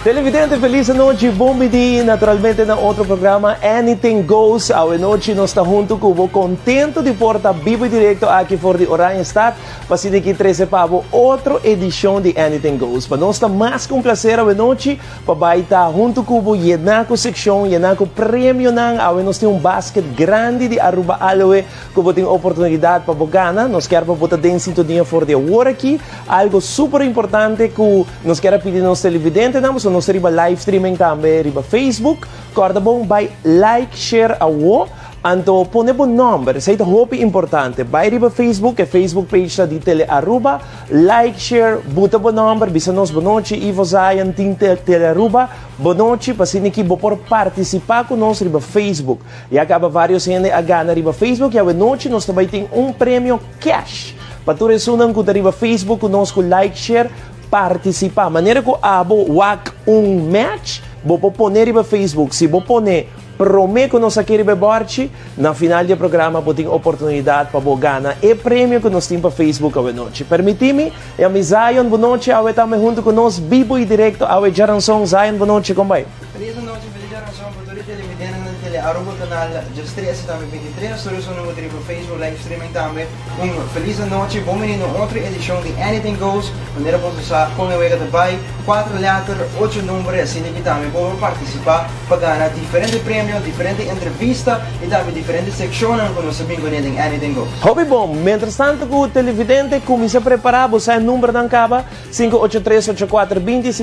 Televidente, feliz noche, bom dia, naturalmente na outro programa Anything Goes. A noite nós está junto com o contento de portar vivo e direto aqui for de Orange Stat, para se daqui 13 para outra edição de Anything Goes. Para nós está mais com prazer a noite, para baitar junto com o Yenaco section, Yenaco prêmio nang, a nós tem basket grande de Aruba Aloe, que tem oportunidade para ganhar. Nós quer para botar dentro sintonia for de agora aqui, algo super importante que nós quer pedir nos televidentes, nós riba live streaming também, riba Facebook. Corda bom, by like, share awo. Anto pone bon number, sa ito hopi importante. By riba Facebook, e Facebook page na di Tele Aruba. Like, share, buta bon number, bisa nos bonochi, Ivo Zayan, ting Tele Aruba. Bonochi, pasiniki bo por participar con nos riba Facebook. E acaba vários gente a gana riba Facebook, e a noche nos também tem prêmio cash. Pature sunang ko riba Facebook, conosco like, share, participar. Maneira que abo wak match, vou poner riba Facebook. Se vou poner prometo que nós aqui riba borchi, na final do programa vou ter oportunidade para ganhar e prêmio que nós temos para Facebook a noite. Permite-me, e a mi Zion, boa noite, a estamos junto com nós, vivo e direto, a Jaranson, Zion, boa noite, como vai? Feliz noite, feliz Jaranson, por tudo televidente na Tele Aruba, canal Just 13, também 23, stories no meu Facebook, live streaming também. Feliz noite, bom menino, outra edição de Anything Goes, maneira para usar com a wega também, 4 letras, 8 números, assim que também vou participar para ganhar diferentes prêmios, diferentes entrevistas e também diferentes secções que nós sabemos que Anything Goes. Hobby bom, mientras tanto que o televidente começa a preparar, você o número da caba 583-8420,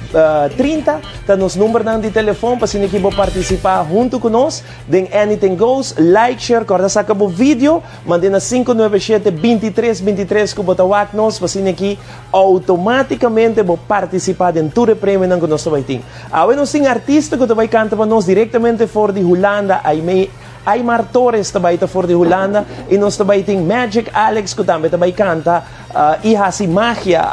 583-8430, tá nos números de telefone para se que vou participar junto conosco em Anything Goes, like, share, corda saca o vídeo, mande na 597-2323 que botar wak nos para se que automaticamente vou participar em todo o prêmio que nós vai ter. Agora nós tem artista que vai cantar para nós diretamente fora de Holanda, Aymar Torres também está fora de Holanda e nós também tem Magic Alex que também canta Ihasi Magia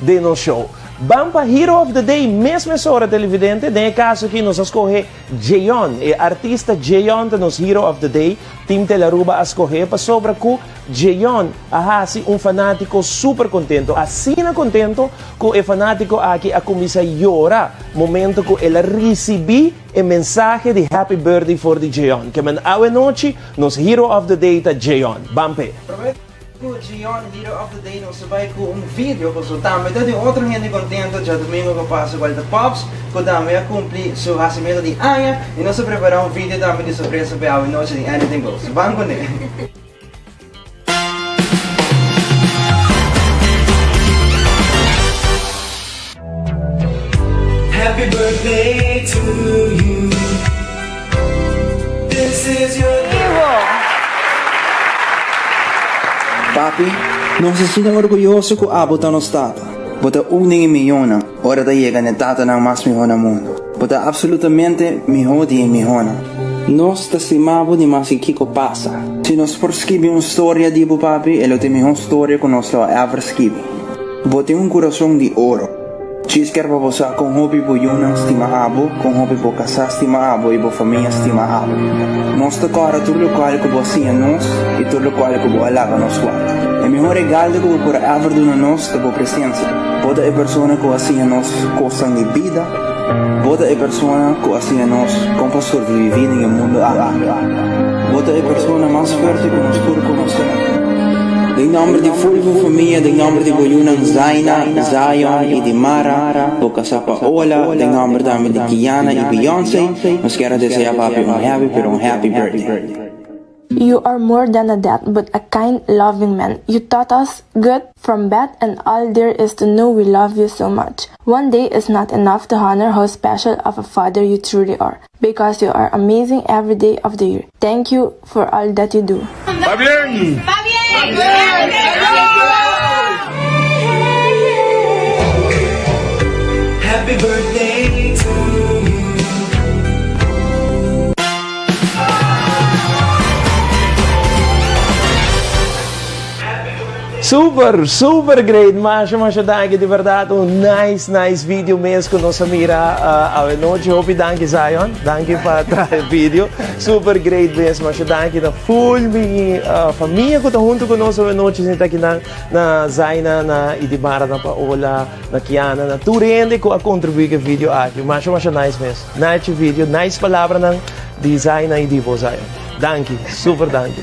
de nosso show. Vamos para Hero of the Day, mesmo essa hora televidente, nesse caso aqui nós escolhe Jayon, artista Jayon nos Hero of the Day, Team Telaruba a escolher para sobre que Jayon ahasi fanático super contento, assim contento que o fanático aqui a começa a llorar, momento que ele recebe o mensagem de Happy Birthday for the Jayon, que man a noite nos Hero of the Day ta Jayon, Bampe. Gion, Hero of the Day, nós sabemos com vídeo, que também tem outro gente contento, já domingo que passa com o Pops, que também cumpre seu nascimento de ano, e nós preparamos vídeo também de surpresa para a noite de Anything Goes. Vamos com ele. Happy birthday to you. This is your Papi, non si sente orgoglioso che abita no stato. Bota uning miliona, ora da llega ne tata nang mas mihona mundo. Bota absolutamente mihodi e mihona. Nos tastimavo di mas kiko passa. Se nos forscrivi una storia di papi, e lo temi storia con nostro ever scrivi. Bota un corazón di oro. Ci scherba sa con hobby po yunang stima abo, con hobby po casa stima abo e po famiglia stima abo. Nostra cara tutto lo quale che po sia nos e tutto lo quale che po alaga nos quale. E miglior regalo che po por ever duna nos da po presenza. Boda e persona che sia nos costan di vida. Boda e persona che sia nos con pastor di vivere nel mondo agora. Boda e persona mais forte che nos turco nostra. Em nome de Fulvo Família, em nome de Boyunan Zaina, Zion e de Mara, Boca Sapa Ola, em nome também de Kiana e Beyoncé, nós queremos desejar papi happy birthday. You are more than a dad, but a kind, loving man. You taught us good from bad, and all there is to know we love you so much. One day is not enough to honor how special of a father you truly are, because you are amazing every day of the year. Thank you for all that you do. Fabián! happy birthday to you. Super great, Masha danke de verdade, nice video mesmo com nossa mira a noite, hope danke Zion, danke para trazer vídeo, super great mesmo, Masha danke na full minha família que está junto conosco a noite, está aqui na Zaina, na Idibara, na Paola, na Kiana, na Turende que a contribuir com vídeo aqui, Masha nice mesmo, nice vídeo, nice palavra ng design na Idibo Zion, danke, super danke.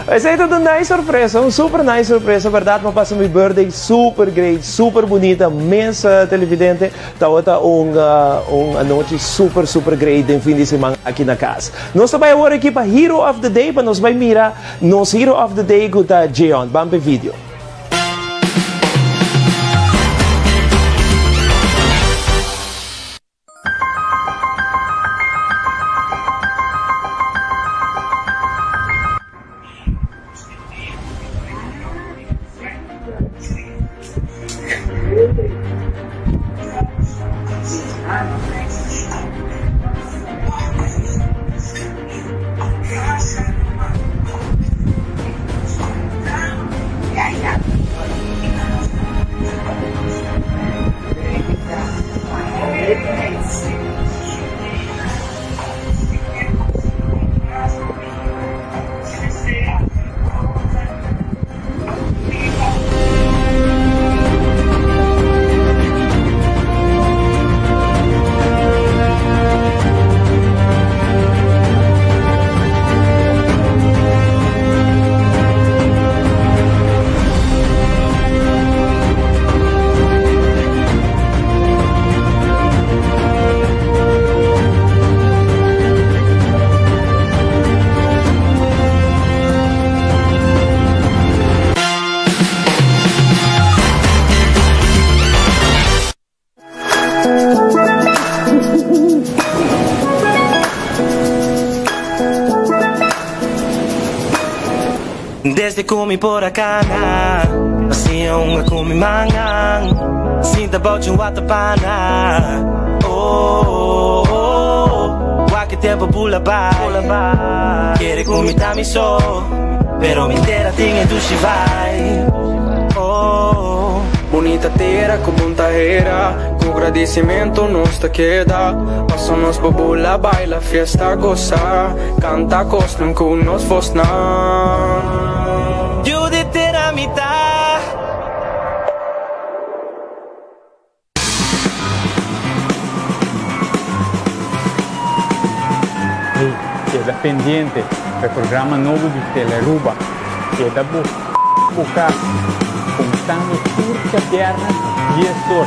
Mas é tudo nice surpresa, super nice surpresa, verdade, mas passa meu birthday super great, super bonita, mensa televidente, tawata a noite super great de fim de semana aqui na casa. Nós também agora aqui para Hero of the Day, para nós vai mirar nos Hero of the Day com a Jeon, vamos ver vídeo. Desde kumi por acá, hacía un kumi mangang, sinta bochum watapana. Que tempo pula vai, quiere kumi tamiso, pero mi tera tinha tu vai. Bonita terra com bunta era, com agradecimento nos te queda. Passamos bobula, baila, fiesta, goza, canta costum com nos vos na. You de terra mitad. Queda pendiente del programa nuevo de Teleruba. Queda buscar contando surca piernas y estor.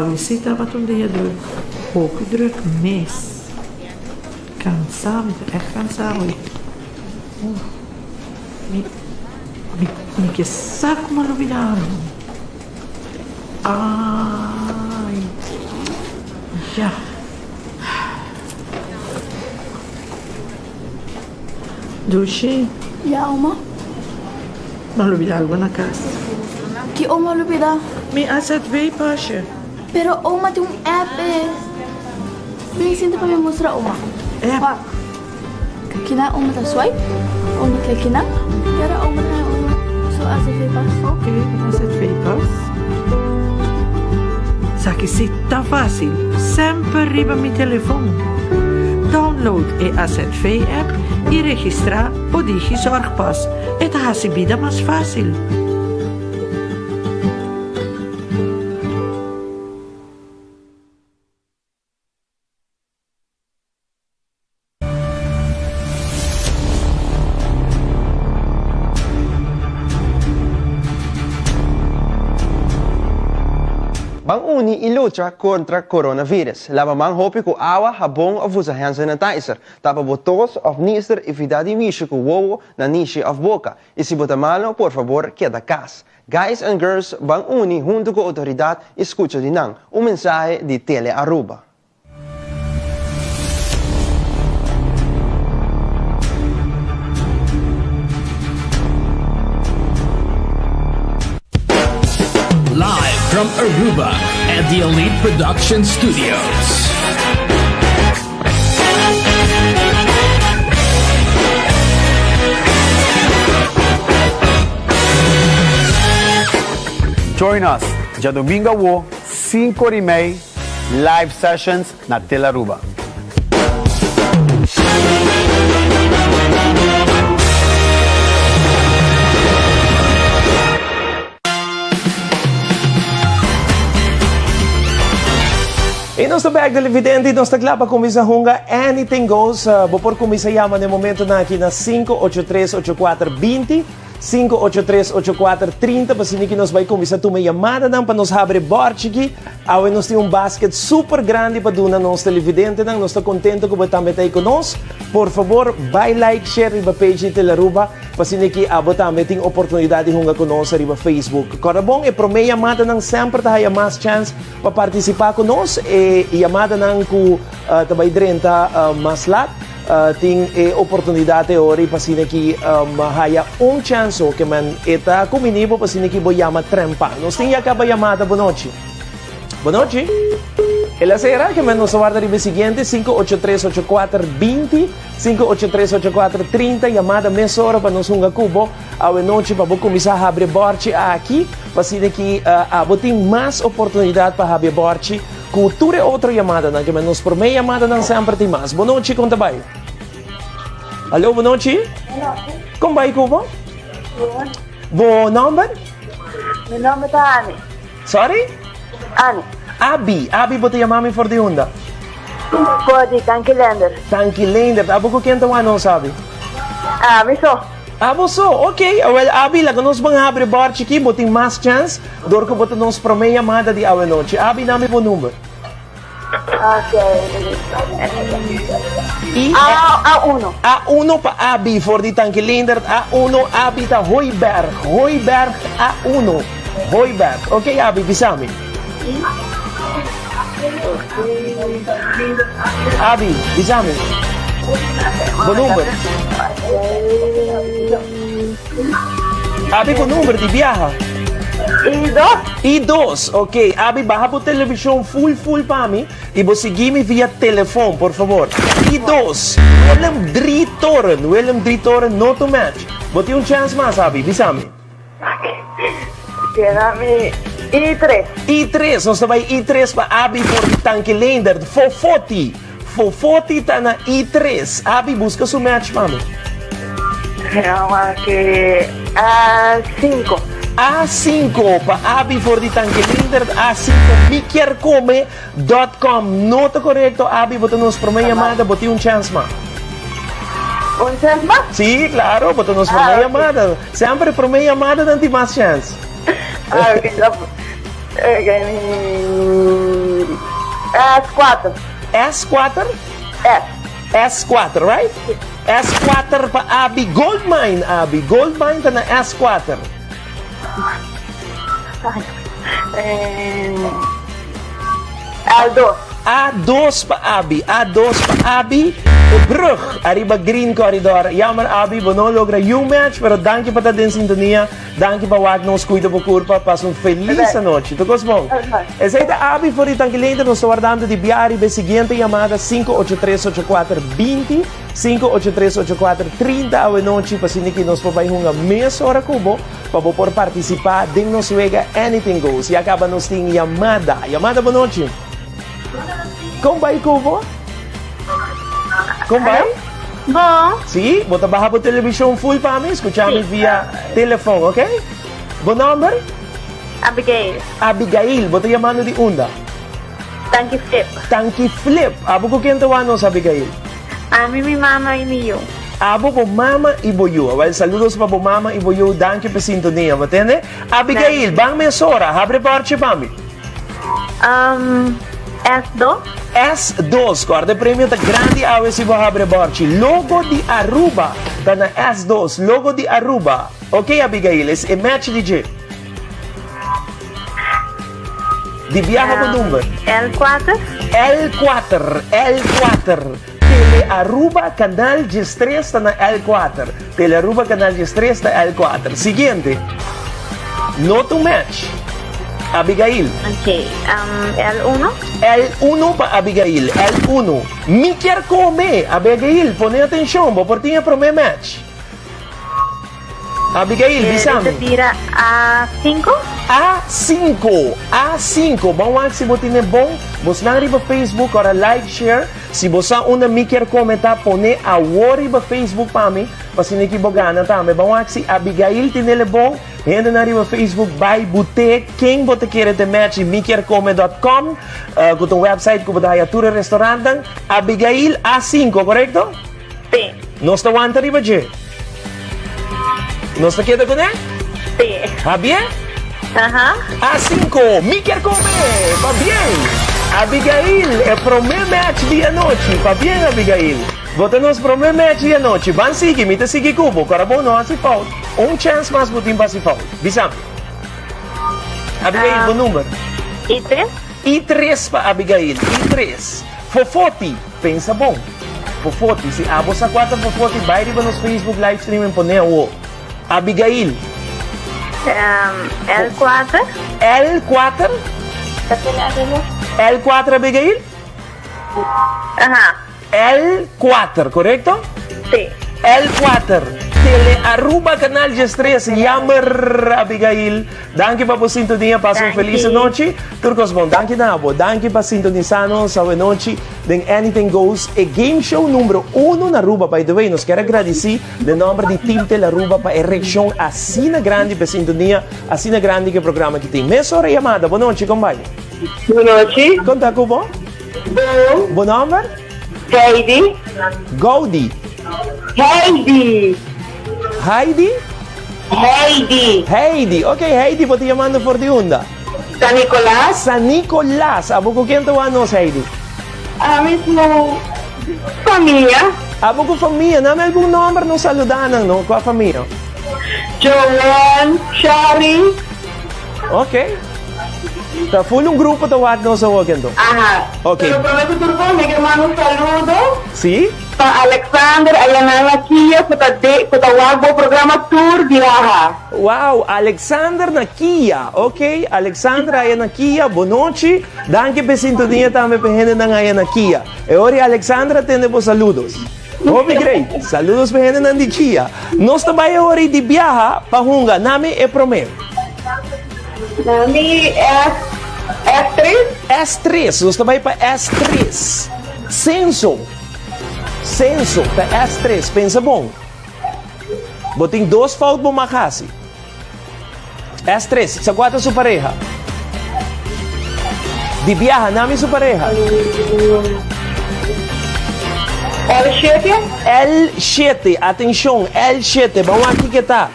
We zitten wat om de heer druk. Ook druk mes. Cansado, echt cansado. Me que saco mal olvidado. Ai. Já. Dulce. Ya, Oma. Mal olvidado algo na casa. Que Oma olvida. Me asset veio, Pasha. Pero Oma tem app Bem, sinta para me mostrar Oma. App? Kina Oma ta swipe. Oma klik kina. Kaya Oma na Oma. So asset veio pas. Ok, asset veio pas. Saki tá fácil. Sempre riba mi telefone. Download e Asset V app e registrar o Digi Zorgpas. Het haast je vida mais fácil. uni e luta contra coronavirus. Lava man hopi ku awa, habong of usa hand sanitizer. Tapa botos of nister e vidade misho ku wowo na nishi of boca. E se bota malo, por favor, queda cas. Guys and girls, bang uni junto com a autoridade, escucha dinang, mensaje de Tele Aruba. Live from Aruba at the Elite Production Studios. Join us, dia domingo 5h30, live sessions na Tele Aruba. E nosso bag televidente, nós taglapa kumisa hunga Anything Goes. Bopor kumisa yaman no momento na aqui na 583-8420, 583-8430. Pasini que nós vai kumisa tuma chamada não para nos abre borchiki. Awe nós tem basket super grande para duna nos televidente não. Nós está contente que você também está conosco. Por favor, vai like, share riba page de Tele Aruba. Pasini que abo também tem oportunidade de hunga conosco riba Facebook. Corabong e promei chamada não sempre tá haya mais chance para participar conosco e chamada não ku tabay drenta maslat. Ting oportunidade ori pasine ki haya chance que man eta kuminibo pasine ki boyama trempa. Nos ting acaba llamada bonochi. Bonochi. El acera que man nos aguarda ribe siguiente 583-8420, 583-8430 llamada meia hora para nos unga cubo. Awe noche para começar a abrir borchi aqui pasine ki aboting mais oportunidade para abrir borchi. Cultura outra chamada, que nos por meia chamada não sempre tem mais. Boa noite, conta bem. Alô, boa noite. Como vai, Cuba? Bom nome? Meu nome é Anne. Sorry? Anne. Abi, bota chamar-me for de onda. Pode, Tanquilander. Tanquilander, abo quem então não sabe? Só. Você, ok. Well, Abi, lá que nós vamos abrir borte aqui, botem mais chance, dor que bota nos por meia chamada de awe noite. Abi, dá-me o número. Ok. A1. A1 para Abi, for de Tanquilander. A1, Abi ta Hooiberg. Hooiberg, A1. Hooiberg. Ok, Abi, bisami. Abi, bisami. Bom número. Abi, bom número de viaja. I2, ok. Abi, baja por televisão full para mim e você seguir-me via telefone, por favor. I2, Willem Dritoren, not to match. Bote chance mais, Abi, bisami. Queda-me I3. I3, nós estamos I3 para Abi por Tanquilander, Fofoti está na I3. Abi, busca seu match, mano. A5. A5 para Abi for de Tanquilander. A5 miquiercome.com. Nota correto, Abi, bota nos por meia chamada, bota chance, mano. Chance más? Sí, claro, bota nos por meia chamada. Sempre por meia chamada não tem mais chance. S4. S4? S4, right? S4 para Abi. Goldmine, Abi. Goldmine está na S4. A2. A2 para Abi. A2 para Abi. Brug, arriba Green Corridor. Jammer, Abi, we não logra yung match, pero danke para din sintonia. Danke para wag nos cuida po curpa. Pas um feliz noite. Tu gostou? Essa é a Abi for de Tanquilander. Nos aguardando de Biari. Be seguinte chamada 583-8420, 583-8430. Awe noite, pasini que nos papai hunga meia hora kubo. Para por participar, din nos wega Anything Goes. E acaba nos ting chamada. Chamada, boa noite. Como vai, Kubo? Como vai? Bom. Sim, bota barra por televisão full para mim, escuchamos via telefone, ok? Bom nome? Abigail. Abigail, bota chamando de onda? Tanki Flip. Tanki Flip. Abo ko quem tawa nos, Abigail? A mí, mi mamá y mi yo. Abo po mama y boyo. Well, saludos pa po mama y boyo. Danke pa sintonia, matende? Abigail, bang mesora, abre parche pa mi. S2. S2, guarda prêmio tá grande a se você abre borchi. Logo de Aruba, tá na S2, logo de Aruba. Ok, Abigail, é match DJ. De viaja com número. L4. L4. Tele Aruba, canal de estresse tá na L4. Tele Aruba, canal de estresse tá L4. Seguinte, nota um match. Abigail. Ok. L1. L1 para Abigail. L1. Me quer comer. Abigail, põe atenção. Vou por tinha para o meu match. Abigail, bisame. Tira A5. A5. Vamos ver se você tem bom. Você não arriba Facebook, ora like, share. Se você uma me quer comentar, põe a worry para Facebook para mim. Para se não equivocar, também. Vamos ver se Abigail tem ele bom. Entra na arriba Facebook, vai bote quem você quer ter match em mequercome.com. Com o website que você vai a tudo restaurante. Abigail A5, correto? Sim. Nós estamos arriba de. Nós estamos aqui com ele? Sim. Está bem? A5, me quer comer, va bien. Abigail, é pro meu match dia noite, va bien, Abigail. Bota nos pro meu match dia noite, van seguir, me te seguir cubo, cara bom não se falta. Chance mais botim para se falta, bisam. Abigail, bom número. I3. I3 para Abigail, I3. Fofoti, pensa bom. Fofoti, se a você quatro Fofoti, vai riba nos Facebook live streaming poner o Abigail. L4. L4. L4, Abigail? L4, correto? Sim. L4. Tele Aruba, canal de estresse. Jammer, Abigail. Danke para a sintonia. Passa uma feliz noite. Turcos bom. Danke nabo. Danke para sintonizarnos a noite de Anything Goes. É game show número 1 na Aruba. By the way, nos quero agradecer de nome de Team Tele Aruba para a ereção assim grande para sintonia, assim grande que programa que tem. Meia hora chamada. Boa noite, companheiro. Boa noite. Conta com bom? Bom. Bom nome? Heidi. Gaudi. Heidi. Heidi? Heidi. Ok, Heidi, vou te chamando por de onda. San Nicolás. San Nicolás. ¿A poco quién te va a nos, Heidi? A mesmo família. ¿A poco familia? Dame algún nombre, nos saludan, ¿no? ¿Cuál familia? Joan, Shari. Ok. Está full un grupo de WhatsApp, no se va Ajá. Ok. Pero prometo turco, mi hermano, un saludo. ¿Sí? Para Alexander, Ayanana Kia, para o programa Tour Viaja. Wow, Alexander na Kia. Ok, Alexander aí na Kia, boa noite. Danke por sintonia também para gente aí na Kia. E hoje Alexandra tem os saludos. Obi great. Saludos para gente na Kia. Nós também hoje de viaja para Hunga. Nome é Promeu. Nome é S3. S3, nós também para S3. Censo, para S3, pensa bom. Botem 2 faltas para Macasi. S3, sa quatro sua pareja. De viaja, nome sua pareja. L7, atenção, L7, vamos aqui que tá.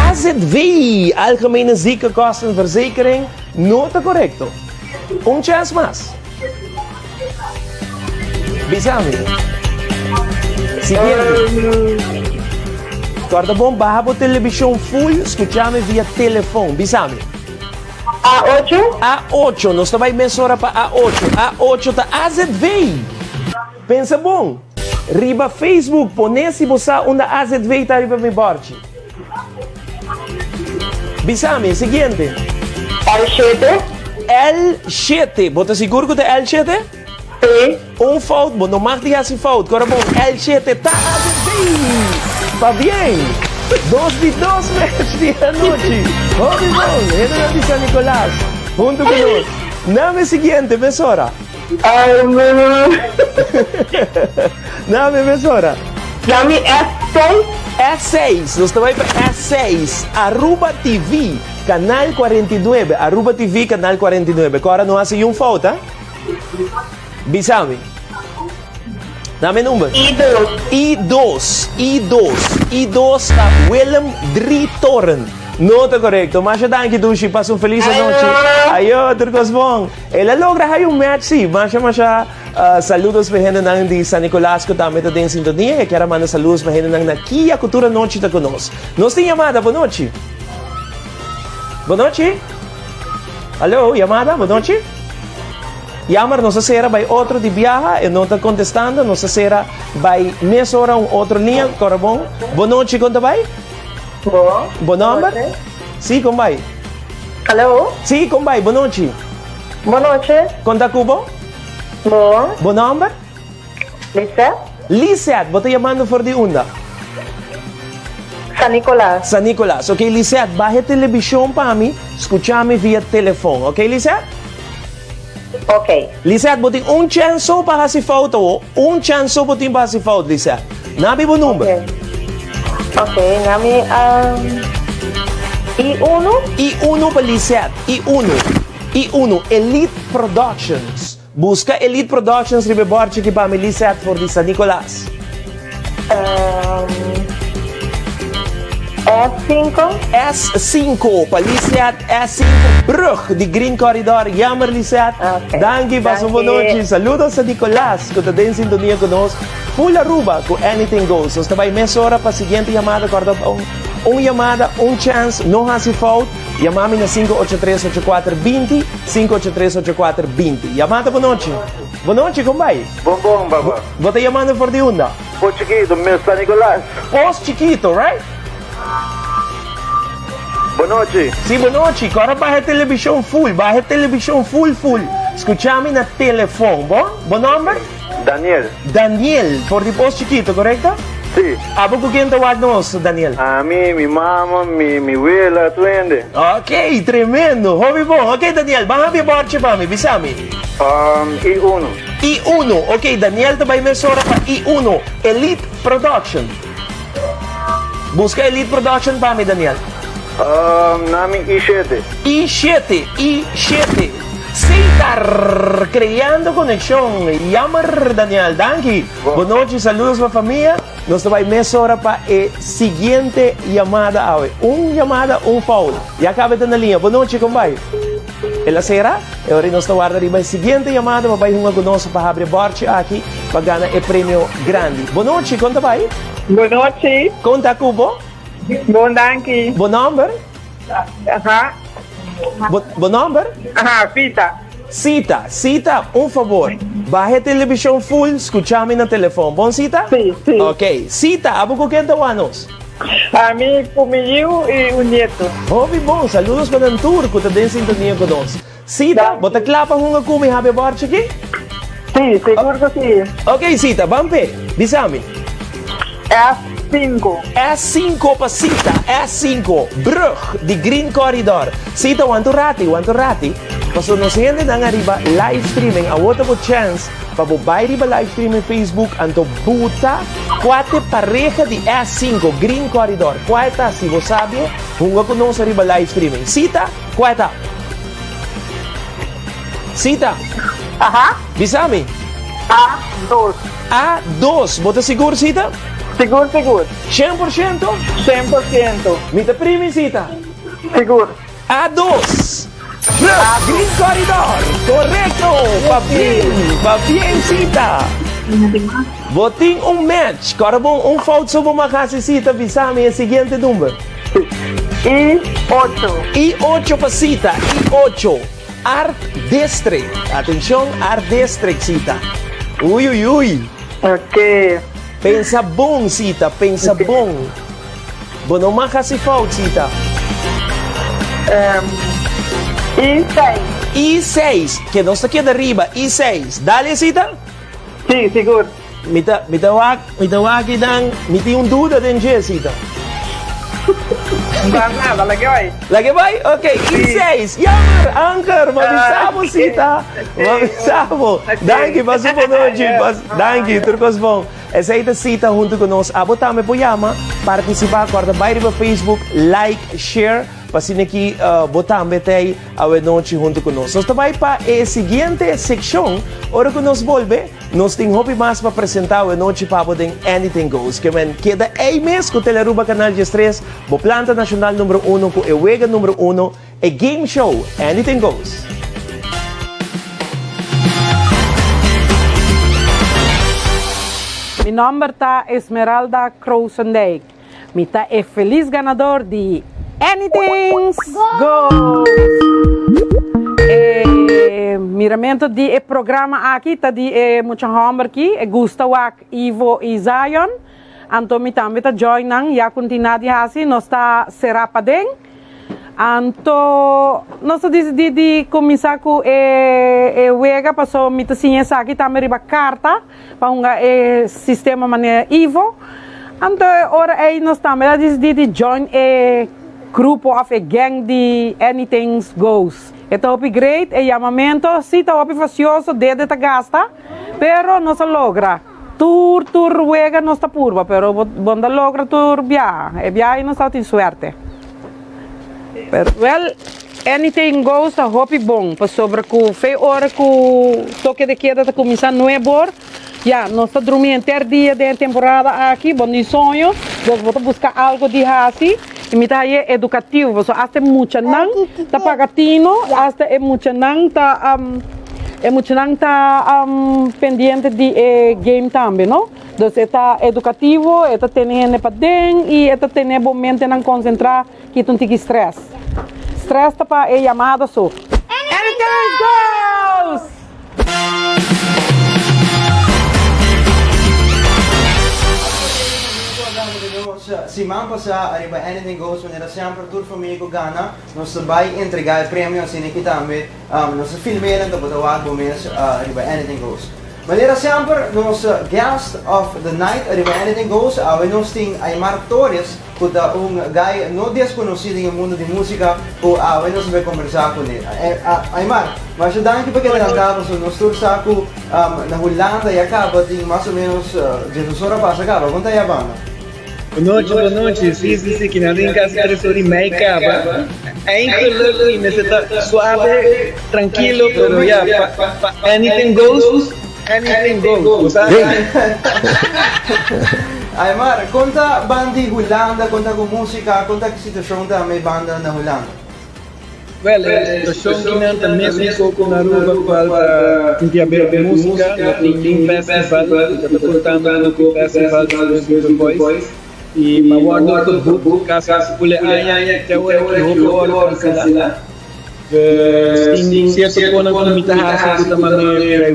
AZV, Algemene Ziekenkostenverzekering, nota correcto. Chance mais. Bisami. Seguinte. Guarda bom, barra a televisão full, escutame via telefone. Bisami. A8, nós também mensura para A8. A8 tá AZV. Pensa bom. Riba Facebook, põe se você uma AZV tá riba me borte. Bisami, seguinte. L7. Bota seguro que é L7? Sim. Fout, bom, não mais diga assim fout. Agora bom, L7 tá AZV. Tá bem. 2 de 2 meses de noite. Obi bom, Renan de San Nicolás. Junto conosco. Nome seguinte, mesora. Nome, mesora. Nome S6. S6, nós também para S6. Aruba TV, canal 49. Aruba TV, canal 49. Agora não há um falta? Bisami. Dame número. I2 tá Willem Drietorn. Nota correcto. Mas danke, Dushi. Passa feliz noite. Ayo, Turcosbong. Ela logra hay un match, sí. Masya. Saludos para gente ng di San Nicolas ko tama ito din sintonia. Kaya manda saludos para gente ng Nakia Cultura Noche ta konos. Nos tem llamada, boa noite. Boa noite. Alô, llamada, boa noite. Llamar, não sei se era by outro de viaja, eu não está contestando, não sei se era by meia hora outro linha, corabon. Boa noite, conta vai? Boa number? Sim, como vai? Alô? Sim, como vai? Boa noite. Boa noite. Conta cubo? Bom. Boa number? Lisette? Lisette, você chamando for de onda? San Nicolas. San Nicolas. Ok, Lisette, baje televisão para mim, escuchame via telefone. Ok, Lisette? Ok. Lisette, você tem chance para fazer foto. Chance para fazer foto, Lisette. Nabi o número. Ok, nami I1? I1 para Lisette. I1. Elite Productions. Busca Elite Productions ribeborte que para me Lisette for de San Nicolas. S5 para Lisette. S5 Brug de Green Corridor. Jammer Lisette. Danke, paso boa noite. Saludos a Nicolas que está em sintonia conosco. Full Aruba com Anything Goes. Nós estamos meia hora para a seguinte chamada. Guarda uma chamada, chance, não hace falta. Chamame na 583-8420. 583-8420. Chamada, boa noite. Boa noite, como vai? Bom, baba. Você chamando por de onda? Pô chiquito, meu San Nicolás. Pós chiquito, right? Boa noite. Sim, boa noite. Agora baixa televisão full. Escuchame na telefone, bom? Bom nome? Daniel, por de pós chiquito, correto? Sim. Abo quem está nós, Daniel? A mim, minha mama, minha abuela, tu ende. Ok, tremendo. Hobby bom. Ok, Daniel, baixa minha borte para mim, bisame. I1. Ok, Daniel também me sora para I1. Elite Production. Busca Elite Production para mim, Daniel. Nami I7. I7. Citar, creando conexión. Llamar Daniel, danke. Boa noite, saludos para a família. Nós vamos meia hora para a seguinte chamada. Chamada, foul. E acaba na linha. Boa noite, como vai? Ela será? Agora nós estamos guardando a seguinte chamada. Vai uma conosco para abrir borte aqui para ganhar o prêmio grande. Boa noite, conta vai? Boa noite. Conta cubo? Bom, danke. Bom number? Aham. Bom number? Cita, favor. Baje a televisão full, escuchame no telefone. Bom, Cita? Sim. Ok. Cita, abo com quem anos? A mim, comigo e o neto. Hobby bom, saludos para o turco, está em sintonia conosco. Cita, bota clapa hunga kumi habe borte aqui? Sim, seguro que sim. Ok, Cita, vamos ver. Bisame. S5 para Cita, S5 Brug de Green Corridor. Cita, wanto rati. Paso nos siguiente nang arriba live streaming, a wata po chance para babai riba live streaming Facebook anto buta quate pareja de S5 Green Corridor. Quata, si vos sabe, hunga ko nung sa riba live streaming. Cita, quata. Cita. Ajá. Bisami. A2. A2. Bota seguro, Cita? Seguro. 100%? 100%. Mita primi, Cita? Seguro. A2. Green Corridor. Correcto. Va bien, Cita. Boting match. Agora bom, foto sobre uma casa, Cita. Bisami o seguinte número. I8 para Cita. I8. Art District. Atenção, Art District, Cita. Ui. Ok. Pensa bom, Cita. Pensa bom. Bono makasi fout, Cita. I6. Que não está aqui de arriba. I6. Dale, Cita? Sim, seguro. Mitawag idang, miti yung duda din siya, Cita. Nada, lagi ba? Okay, I6. Yamar, anchor, mabisabo, Cita. Mabisabo. Danke, paso po noche. Danke, Turcos bom. Essa aí Cita junto conosco. Abotame po yama, participar, guarda baile pa Facebook, like, share, pasine aqui botame tay a noche junto conosco. Nós vai para a seguinte secção, ora que nos volve, nós tem hobby mais para apresentar a noche para poder Anything Goes, que men queda mês com Teleruba Canal de Estrés, bo planta nacional número 1 com Ewega número 1, a game show, Anything Goes. Mi nombre está Esmeralda Kroosendijk. Mi está el feliz ganador de Anything Goes. Miramento de programa aqui está de muita homem aqui, Gustavo, Ivo e Zion. Então mi também está joinando, já continua de assim, nós está serapadem. Então nós decidimos de começar com wega, passou mi assim essa aqui também riba carta para um sistema maneira Ivo. Então ora aí nós também decidimos de join grupo of a gang de Anything Goes. Então upgrade e chamamento, se está facioso desde a gasta, pero não se logra. Tur wega não está purva, pero bonda logra tur viaja. E viaja não está tem suerte. Pero well, Anything Goes a hopi bom, para sobre que foi hora que o toque de queda está começando 9 horas. Já, nós está dormindo até dia de temporada aqui, bom de sonho, nós vamos buscar algo de assim. E me tá aí educativo, so até muita não tá pagatino, até é muita não tá pendiente de game também, não? Então está educativo, está tendo para dentro e está tendo bom mente não concentrar que não tem estresse. Estresse tá para é chamada só. Anything Goes! Semana passada, arriba Anything Goes, wanneer dat sempre tour familie ko Ghana, nós vai entregar o prêmio assim aqui também, nós filmeren dat we daar bom mês arriba Anything Goes. Wanneer sempre nós guest of the night arriba Anything Goes, we nós tem Aymar Torres, que é guy não desconhecido no mundo de música, que we nós vai conversar com ele. Aymar, mas eu danke porque ele acaba, nós tour saco na Holanda e acaba tem mais ou menos 16 horas passa acaba, conta aí a banda. Boa noite. Sim, que nada em casa de meia acaba. Ainda nesse tá suave, tranquilo, pero já, anything goes. Aymar, conta banda de Holanda, conta com música, conta que situação da minha banda na Holanda. Well, a situação que não está mesmo pouco na rua para tentar ver música, no festival, está portando no festival de Voice. E ma guardo tutto book caso pule até o hora cancelar. Certo quando comita hasa da maneira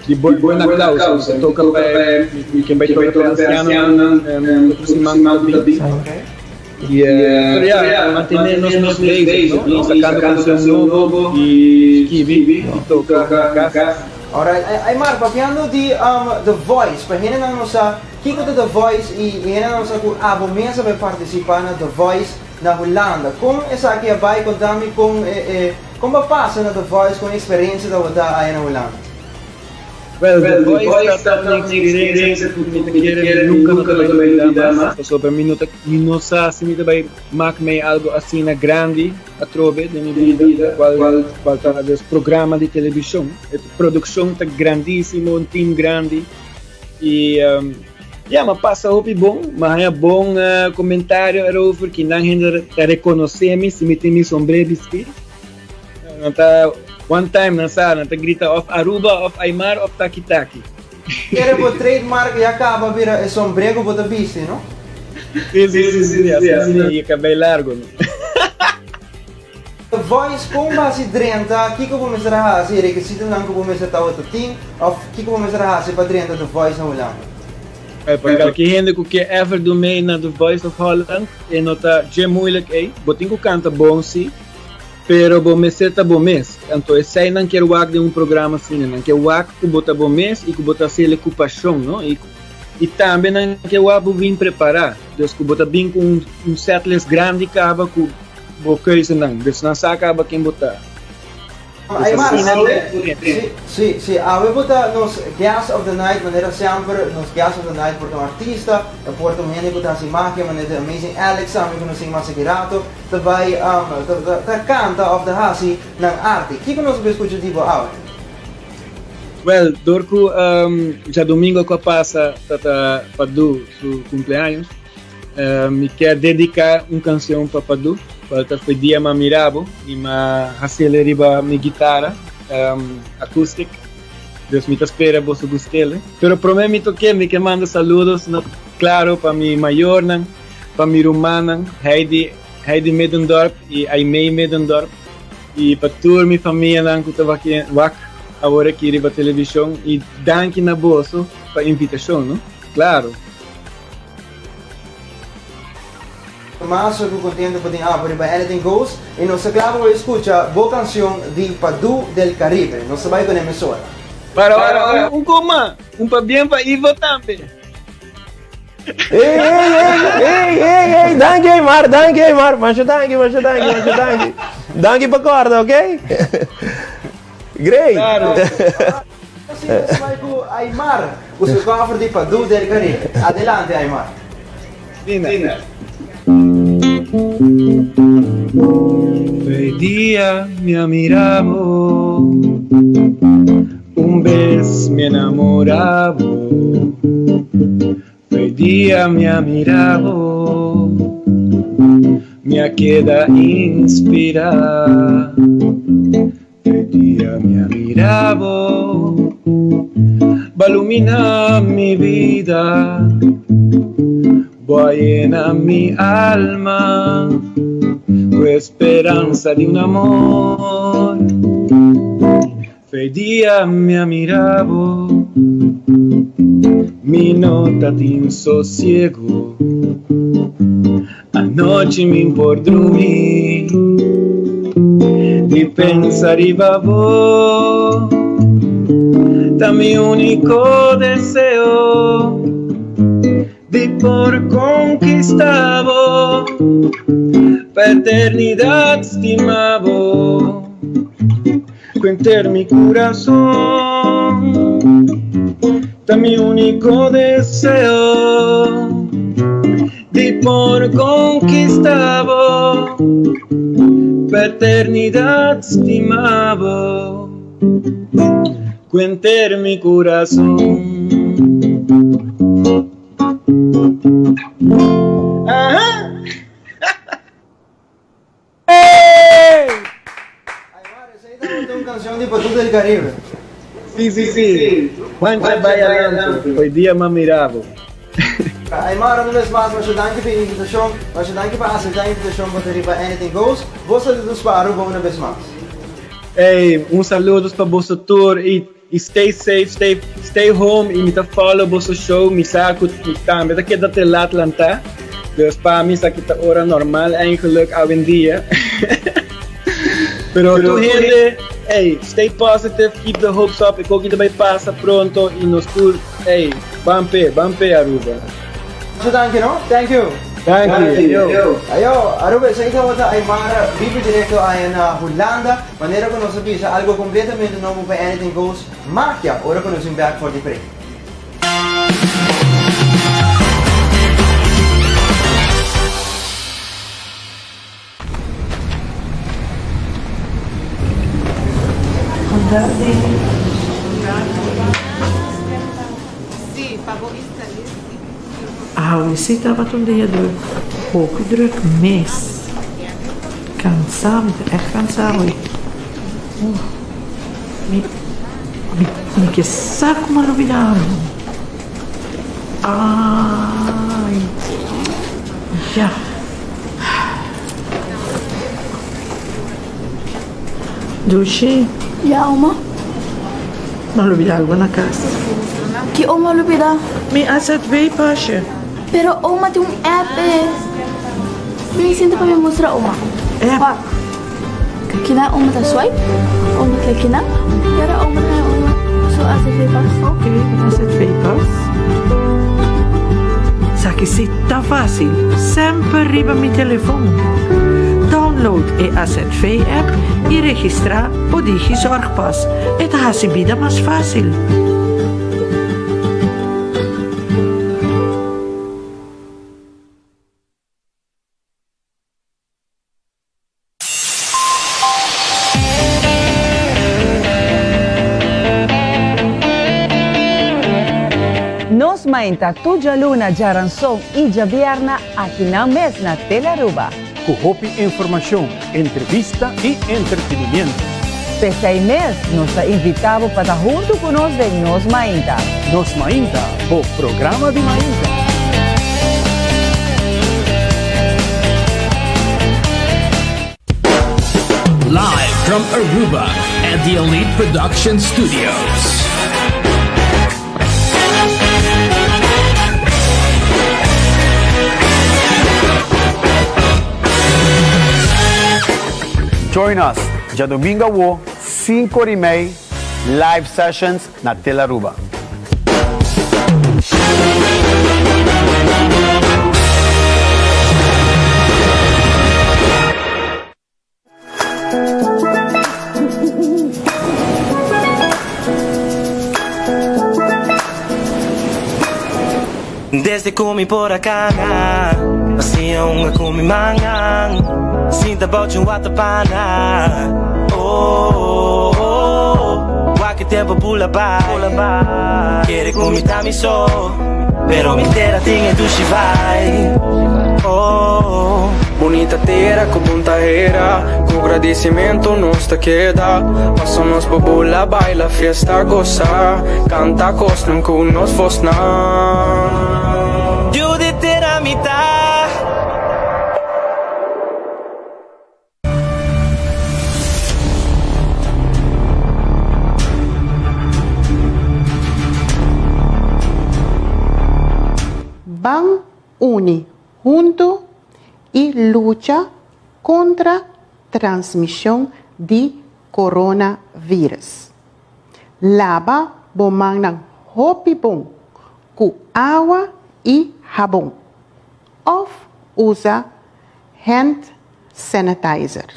de boa causa, toca para quem vai tocar anciano aproximando de e manter nos meus sacando canção novo e esquivi toca casa. Alright, Aymar, papiando de The Voice, para quem não sabe, que é The Voice e quem não sabe que a bomesa vai participar na The Voice na Holanda. Como essa aqui vai contar-me como passa na The Voice com a experiência da volta aí na Holanda? Well, The Voice está também experiência que nunca vai dar mais. Só para mim não sabe se me vai marcar algo assim na grande a trove da minha vida, qual está o programa de televisão. A produção está grandíssima, um time grande e mas passa o bom, mas é bom comentário over que não ainda reconhece-me se me tem meu sombrero vestir. Não tá one time na sala, tá grita of Aruba, of Aymar, of Taki Taki. Era o trademark e acaba vira o sombrero para vestir, não? Sim, assim, e cabelo largo. The Voice com base drenta, que vou começar a fazer, requisito não que vou começar a outro team, ou que vou começar a fazer para drenta The Voice na Holanda. Porque aqui gente que ever do meio na The Voice of Holland, e não tá de moeilijk aí, botinho canta bom sim. Pero bom mês está bom mês. Então esse não quer o de um programa assim, não quer o que bota bom mês e que bota ser ocupação, não? E também não quer o vir preparar. Então que bota bem com um setlist grande acaba com boa coisa não. Então não sabe acaba quem botar. Aymar, sim, a botar nos Gas of the Night, maneira sempre nos Gas of the Night por um artista, por um gente que tá se marca, maneira Amazing Alex, amigo no sing Masakirato, também canta of the Hasi na arte. Que que nós escuta tipo agora? Well, dorco já domingo que passa para do seu cumpleaños, me quer dedicar uma canção para Padu. Falta foi dia ma mirabo e ma hasele riba mi guitarra acoustic. Deus me espera vos gostele. Pero prometo que me manda saludos, claro, para mi mayor, para mi rumana, Heidi Middendorp e Aimee Middendorp. E para toda minha família que estava aqui agora aqui na televisão. E danke na bolsa para a invitação, não? Claro. Mas eu estou contente por Anything Goes. E nós, claro, escuta a canção de Padu del Caribe. Nós vai com a emissora. Para, coma, para bem para Ivo também. Ei, danke Aymar, macho danke. Danke pra corda, ok? Great! Claro. Assim, você vai com Aymar, o seu cover de Padu del Caribe. Adelante, Aymar. Dina. Quel dia mi ammiravo, un vez mi enamoravo. Quel dia mi ammiravo, mi queda inspirar. Quel dia mi ammiravo, va a iluminar mi vida, va a llenar mi alma, con esperanza de un amor. Quel dia mi ammiravo, mi nota di insosiego, a noche mi por dormir, di pensare a vos, da mi unico deseo, di por conquistavo, per eternidad stimavo, cuenter mi corazón, da mi unico deseo, di por conquistavo, per eternidad stimavo, cuenter mi corazón. Ajá. ¡Hey! Aymar, esa es una canción de Padu del Caribe. Sí. Juancha vai adelante, hoy día me miravo. Aymar, uma vez mais, mas danke pela invitação, mas danke para aceitar a invitação para Anything Goes. Você nos para uma vez mais. Hey, saludos para você tour e stay safe, stay home e me follow você show, me saco também daqui da Atlanta. Dus para mim isso aqui tá hora normal, eigenlijk ao em dia. Pero tu gente, hey, stay positive, keep the hopes up, ik ook niet bij passa pronto e nos tour, hey, bampe Aruba. So thank you, no? Thank you. Thank you. Ayo, Aruba, sa ikaw wata Aymar, vive directo ay na Holanda. Manera ko nos avisa algo completamente nuevo para Anything Goes. Magia, ahora con nos back for the break. We zitten wat om de heer druk. Hoog druk, mes. Cansado, echt cansado. Me que saco maravilhado. Ai. Já. Dulce? Ya, Oma. Malupit algo na casa. Que Oma lupida? May asset way pa siya. Pero Oma tem app eh. Me sinto para me mostrar Oma. App? Kina Oma ta swipe? Oma klik kina? Kaya Oma na Oma. So asset way pass? Okay, asset way pass. Sa que se tá fácil. Sempre riba mi telefoon. Download e Asset Vee app e registrar o Digi Zorgpas. Het haast je vida más fácil. Nos mainta tuja luna jaranson i javierna aqui na mes na Telaruba. com hopi informação, entrevista e entretenimento. Este mês, nos invitamos para junto conosco em Nos Mainta. Nos Mainta, o programa de Mainta. Live from Aruba at the Elite Production Studios. Join us, dia domingo, 5h30, live sessions na Tela Aruba. Desde comi por acá, hacía un comi mangang, sinta bauchi watapana. Oh, oh, oh, que tempo pula by. Quiere comi tamiso, pero me entera tinha tu vai. Oh, bonita terra com bunta era, com agradecimento nos te queda. Passamos bobula, baila, fiesta, gozar, canta costum com nos fosna. Eu de ter a mitad. Van uni junto y lucha contra transmisión de coronavirus. Lava bomang ng hopipong com agua e jabón. Of usa hand sanitizer.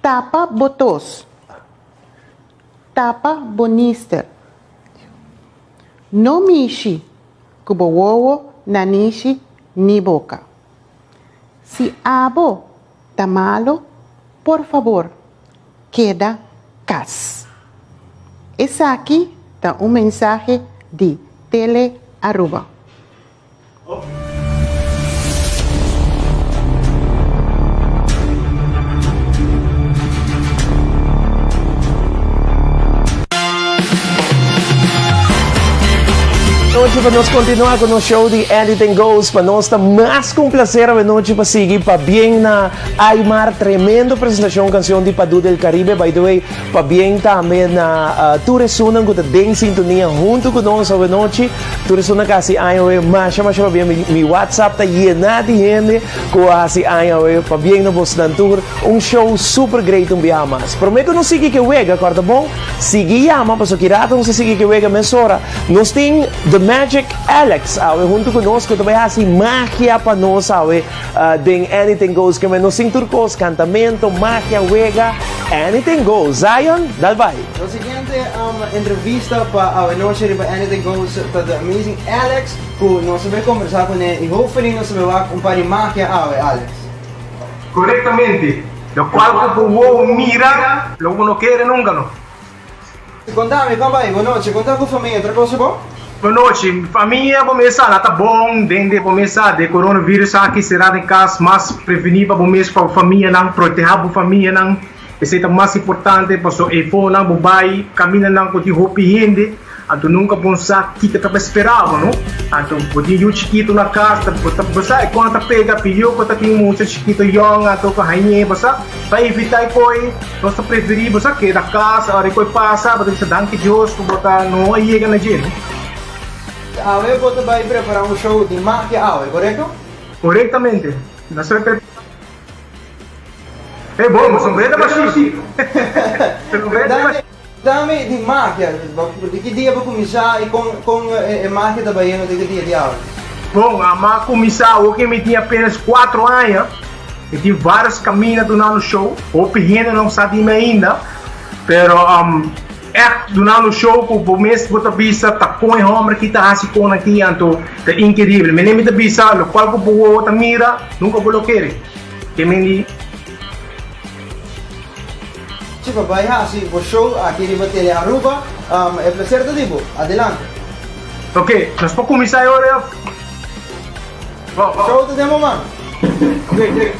Tapa botos. Tapa bonister. No mishi kubowowo nanishi ni boca. Si abo tá malo, por favor, queda cas. Esse aqui tá mensagem de Tele Aruba. Noite para nós continuar com o show de Anything Goes, para nós está mais com prazer a noite para seguir para bem na Aymar, tremendo apresentação, canção de Padu del Caribe, by the way, para bem também na Turesuna, que está em sintonia junto conosco a noite, Turesuna kasi ayaw, mas para bem, mi WhatsApp está llenado de gente, que assim ayaw, para bem na Boston Tour, show super great biamas. Prometo não seguir que wega, corta bom? Seguir yama, para so kirata não se seguir que wega mesora, nós tem The Magic Alex, junto conosco também assim magia para nós, den Anything Goes, que nos em turcos, cantamento, magia, wega, Anything Goes. Zion, dal vai. O siguiente entrevista para a noite de Anything Goes para The Amazing Alex, que nós vamos conversar com ele e hopefully nós vamos um par de magia, Alex. Correctamente, lo cual como mira, lo que no quiere nunca no. Contame, vai, boa noite, conta com a família, outra coisa bom? Boa noite, família, começar lá tá bom, dentro começar de coronavírus aqui será em casa, mas prevenir para para a família não proteger a família não, isso é mais importante, porque o iPhone não vai caminhar não com o roupa higiene, então nunca pensar que estava esperava, não? Então podia ir chiquito na casa, você quando pega pediu quando tem muito chiquito young, então com a rainha, você para evitar coi, você preferir você que da casa, hora que passa, você dá que Deus, botar não aí na gente. Awe você vai preparar show de magia, correto? Corretamente. Nós vamos é bom, mas não vende baixinho. Dame de magia, de que dia vai começar e com magia da Bahia, de que dia de aula? Bom, a magia começar, o que me tinha apenas 4 anos, e tive vários caminhos no show, o pequeno não sabia ainda, pero durante o show, o mês que eu vista, tá com a homem que está assim com aqui, então é incrível. Mas nem me vista, o qual que eu mira, nunca vou querer. Que me Tipo, vai assim, o show aqui de Tele Aruba, é prazer de tipo, adelante. Ok, nós podemos começar agora. Show de demo, mano. Okay.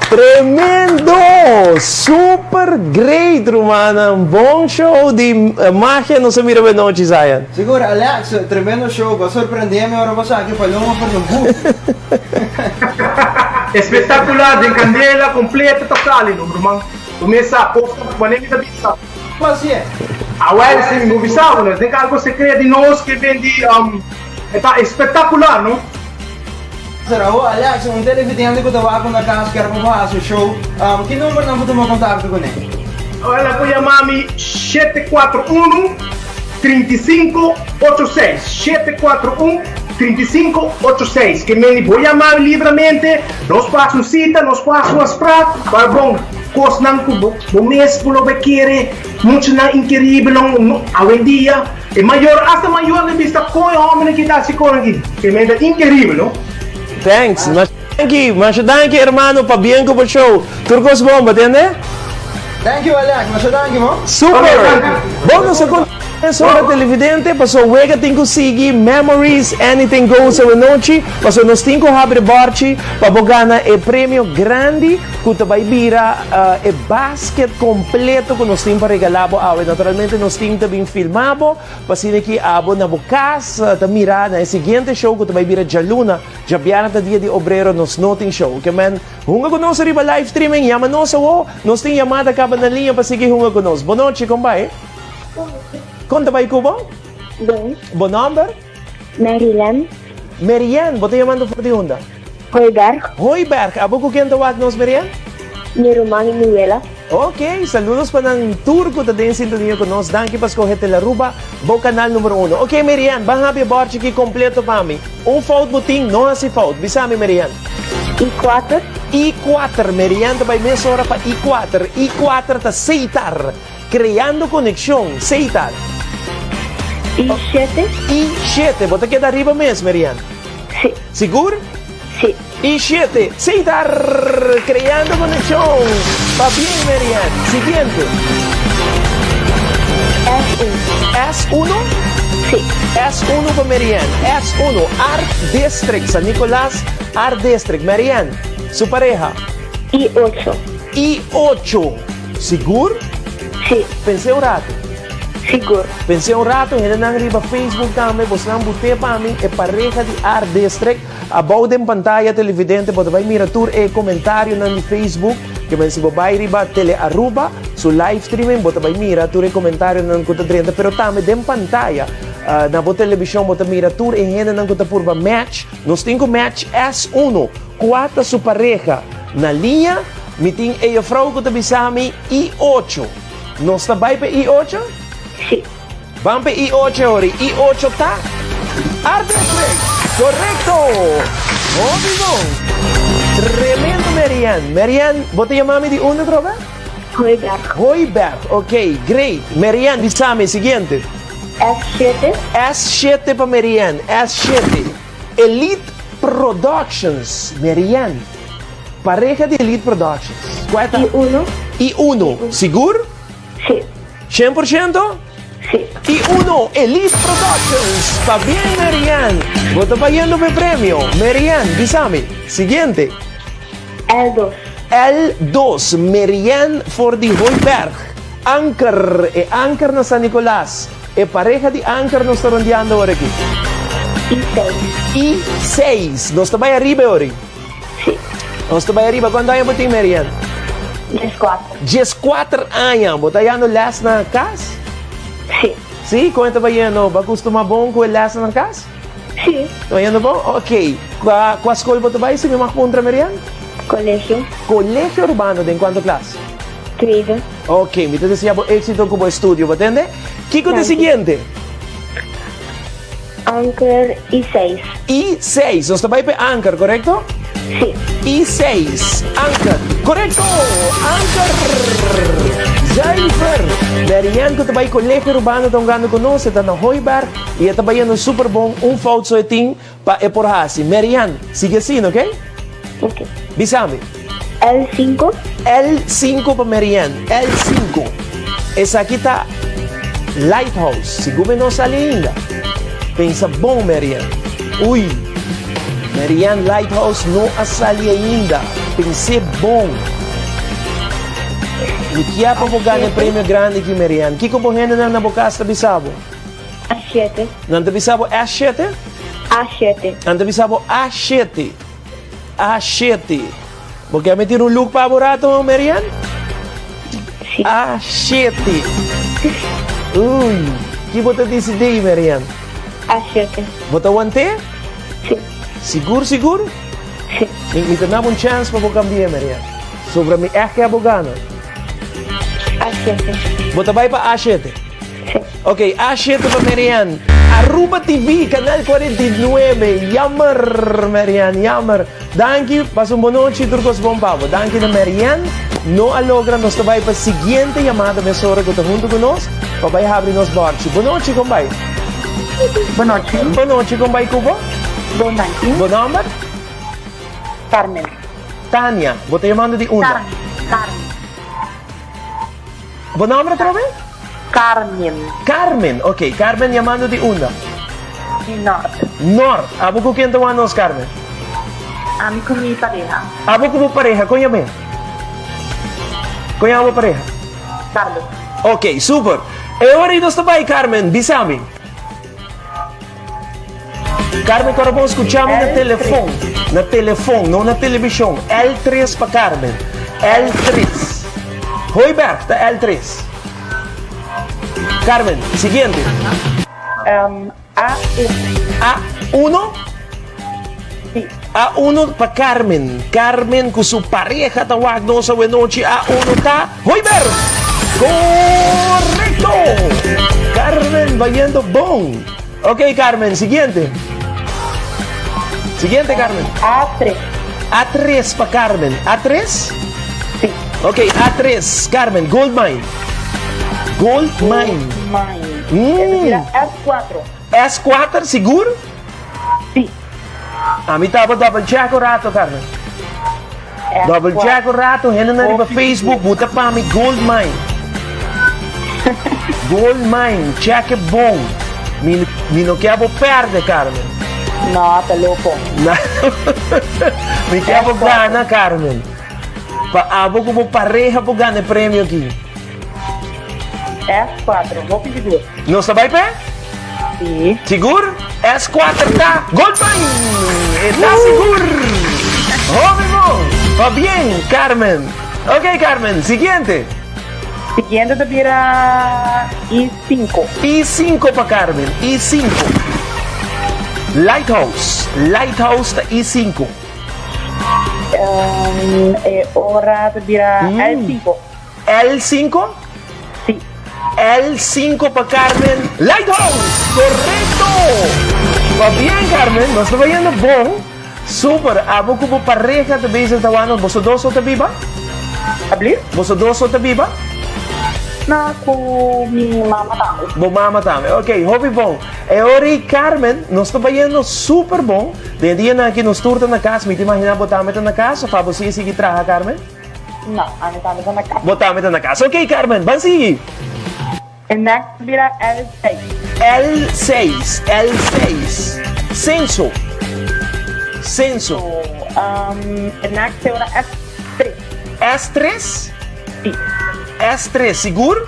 Tremendo! Super great, Romana. Un buon show di magia non si mira per noche, Zion. Siguro, Alex, tremendo show. Va sorprendendo ora basta che poi non per un Espectacular, de candela completa totale, no, Roman. Começa a posta, panemi da pizza. Mas é. Agora sim, não bisava, né? Tem algo secreto de nós que vem de é espetacular, não? Sarau, Alex, um televidente que estava com a casa que era para fazer o show. Que número não podemos contato com ele? Ela pode chamar-me 741-3586. 741-3586. Que me vou chamar livremente. Nós passamos cita, nós passamos prato. Para bom, coisa não o mês por que quer. Muito não incrível, não, hoje em dia. É maior, até maior de vista com o homem que está se aqui. Que me é incrível, não? Thanks. Mas thank you, hermano, pa bien ko po show. Turcos bomba, entende? Thank you, Alex. Mas thank you, mo. Super! Bom, sa hora televidente, passou Wega Tinko Sigi, Memories, Anything Goes a noite, passou nos Tinko Habre Barchi, pabogana e prêmio grande, kuta baibira e basket completo que nos tem para regalabo awe. Naturalmente nos tem também filmado, pasine que abo na bukas, tamira na seguinte show kuta baibira Jaluna, Jabiana ta dia de Obrero nos noting show. Que man, hunga ko nos riba live streaming, yaman nos awo, nos ting yamada ka na linha pasige hunga ko nos. Boa noite, kumbay. Conta ba ikubo? Bom. Bon number? Marian. Marian, bote llamando por de onda? Hoiberg. Hoiberg, abo ko quien tawag nos Marian? Ni Román y Nuela. Ok, saludos pa ng tour ko din sintonía con nos. Danke pas kohete la ruba, bo canal numero 1. Ok, Marian, bang happy barchi ki completo pa mi. Un fault buting, no hasi fault. Bisami, Marian. I4. I4, Marian, tabay mesora pa I4. I4 ta seitar. Creando conexión, seitar. I7. I7, ¿vos queda arriba mes, Marian? Sí. ¿Seguro? Sí. I7, seitar, creando conexión. Va bien, Marian. Siguiente. S1. Sí. S1 para Marian. S1, Art District, San Nicolás, Art District. Marian, su pareja. I8. I8. ¿Seguro? Sí. Pensei un rato. Seguro. Pensei un rato, hindi na riba Facebook também, você não bute para mim, é pareja de Art District, about em pantalla televidente, pode vai mirar tur e comentário na Facebook, que man si babay riba tele aruba, su live streaming, bota vai mirar tur e comentário na kuta drenta, pero também dem pantalla, na bo televisão, bota mirar tur e hindi na kuta purba match, nos tinko match S1, kuata su pareja, na linha, miting e frau kuta bisami I8. Nós está bem para I8? Sí. Vamos para I8 ahora. I8 está. Arte correcto. Óbvio. Tremendo, Marianne. Marianne, ¿vos te llamás de una otra vez? Hoiberg. Hoiberg, ok, great. Marianne, dígame, siguiente. S7. S7 para Marianne, S7. Elite Productions, Marianne. Pareja de Elite Productions. ¿Cuál está? I1. I1, ¿seguro? Sí. 100%? Sí. I1, Elite Productions. Está bien, Marianne. Vos estás pagando el premio. Marianne, dígame, siguiente. L2. L2, Marianne for the Hoiberg. Anker, Anker na San Nicolás. Pareja de Anker nos está rondeando ahora aquí. I6. I6, nos está arriba ahora. Sí. Nos está arriba. ¿Cuánto años você tem, Marianne? 14 anos. Você está indo lá na casa? Sí. Sim? Quanto vai indo? Vai costumar bom com ele lá na casa? Sí. Está indo bom? Ok. Qual escola você vai? Se me contra, Marianne? Colegio. Colegio Urbano, de quanto classe? 3. Ok, me desejo éxito como estudio, ¿entende? ¿Qué es el siguiente? Anker I6. I6, nos va a ir para Anker, ¿correcto? Sí. I6, Anker, correcto, Anker. Jennifer, Marianne, que te va a ir Colegio Urbano, está jugando con nosotros, está en Hoiberg, y está yendo súper bon, falso de ti, para por así. Marianne, sigue así, ¿ok? Ok. Dígame. L5. L5 para Marianne. L5. Essa aqui está Lighthouse. Seguro não sale ainda. Pensa bom, Marianne. Ui. Marianne, Lighthouse não sale ainda. Pensei bom. E que é para ganhar prêmio grande aqui, Marianne? Que como rende na boca está bisabo? A7. Não está bisabo A7? A7. Não está bisabo A7. A7. Porque me tira look favorito, Marianne? Sí. A7. Uy, ¿qué vos te decidí, Marianne? A7. ¿Vos te aguanté? Sí. ¿Seguro? Sí. Me tenía una chance para cambiar, Marianne. Sobre mi eje abogado. A7. ¿Vos te vas para A7? Sí. Ok, A7 para Marianne. Aruba TV, Canal 49. Jammer, Marianne, jammer. Danke, passa uma boa noite, turcos bom pavo. Danke na Marianne. Não a logra, nós vai para a seguinte chamada, minha senhora, que está junto conosco. Papai abre nos bordos. Boa noite, como vai? Boa noite. Boa noite, como vai, Cuba? Boa noite. Bom nome? Carmen. Tânia, vou te chamando de uma. Carmen. Bom nome outra vez? Carmen. Carmen, ok. Carmen chamando de uma. Norte. Norte. Abo com quem está nos, Carmen? Ami com minha pareja. Abo com pareja, conhece? Conhece a pareja? Carlos. Ok, super. E ora nós também, Carmen, bisami. Carmen, agora vamos escuchar no telefone. No telefone, não na televisão. L3 para Carmen. L3. Hoiberg, está L3. Carmen, siguiente. A1. A1? Sí. A1 para Carmen. Carmen com sua pareja tawag no sa noche. A1 está Hoiberg. Correcto. Carmen va yendo bom. Ok, Carmen, siguiente. Siguiente, Carmen. A3. A3 para Carmen. ¿A3? Sí. Ok, A3. Carmen, Gold Mine. Gold Mine. S4. S4, seguro? Sí. A mim estava double check o rato, Carmen. Double check o rato, henna na riba Facebook, buta para mim Gold Mine. Gold Mine, check é bom. Me não quero perder, Carmen. Não, tá louco. Me quero ganhar, Carmen. Abo como pareja para ganhar prêmio aqui. S4, vou pedir duas. Não está bem pé? Sim. Seguro? S4 tá Gold Mine. Está seguro. Óbvio. Va bien, Carmen. Ok, Carmen, siguiente. Siguiente te vira I5. I5 para Carmen. I5. Lighthouse. Lighthouse da I5. Ahora te vira L5. L5? Sí. L5 para Carmen. Lighthouse, correcto. Va bien, Carmen, nos está yendo bom. Super, abo como pareja de base tawano. Vos dos o te viva? Abrir? Vos dos o te viva? Na, com minha mama também. Bom mama também. Ok, hobby bom. E ora, Carmen, nos está yendo super bom. De dia na que nos turta na casa, me te imagina botar na casa, para você seguir trabalhar, Carmen? Não, a minha tá na casa. Botar na casa. Ok, Carmen, vamos seguir. E next vira L6. L6, L6. Censo. Censo. E next vira S3. S3? Sim. S3, seguro?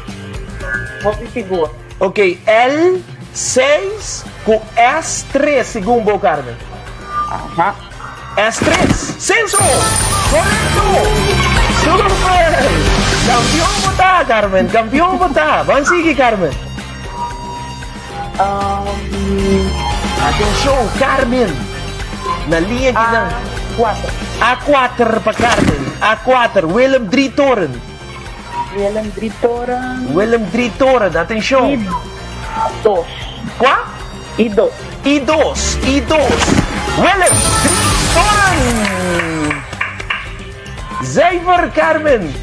Vou seguro. Ok, L6 com S3, segundo o Carmen. Aham. S3, censo! Correto! Super! Campeão botar, Carmen, campeão botar. Vamos seguir, Carmen. Atenção, Carmen. Na linha que não. A4 para Carmen. A4, Willem Dritoren. Willem Dritoren. Willem Dritoren, atenção. Dos. Qual? I2. I2. Willem Dritoren. Zuiver, Carmen.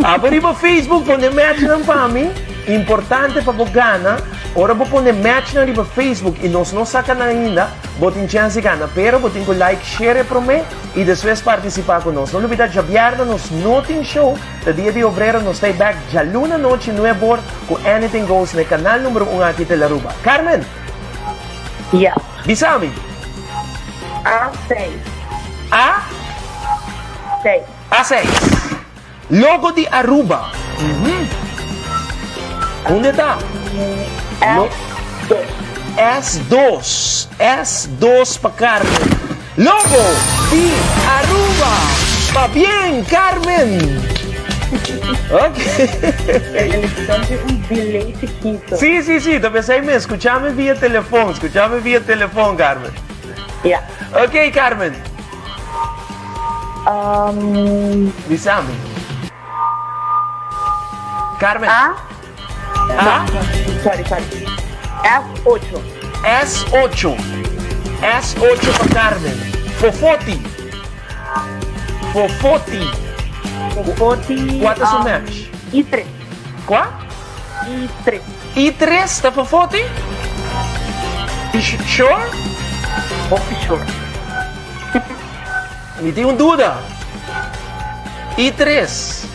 Abri para Facebook, põe match ng pami. Importante para po gana. Ora po põe match na riba Facebook e nós não saca na ainda. Botin chance gana. Pero botin ko like, share para mim e depois participar conosco. Não olvidar, já viernes nos noting show. Da dia de obrero nos stay back já luna noche 9 horas com Anything Goes na canal número 1 aqui de La Ruba. Carmen. Yeah. Bisami. A6. A6. A6. Logo de Aruba. Onde está? S2. S2 para Carmen. Logo de Aruba. Va bien, Carmen. Ok. Sí. También se me escuchame vía teléfono. Carmen. Yeah. Ok, Carmen. Bisami. Carmen. Sorry. S8. S8 para Carmen. Fofoti. Quanto é o match? I3. Qual? I3. I3 está Fofoti? Sure? Sure. Me tem dúvida. I3.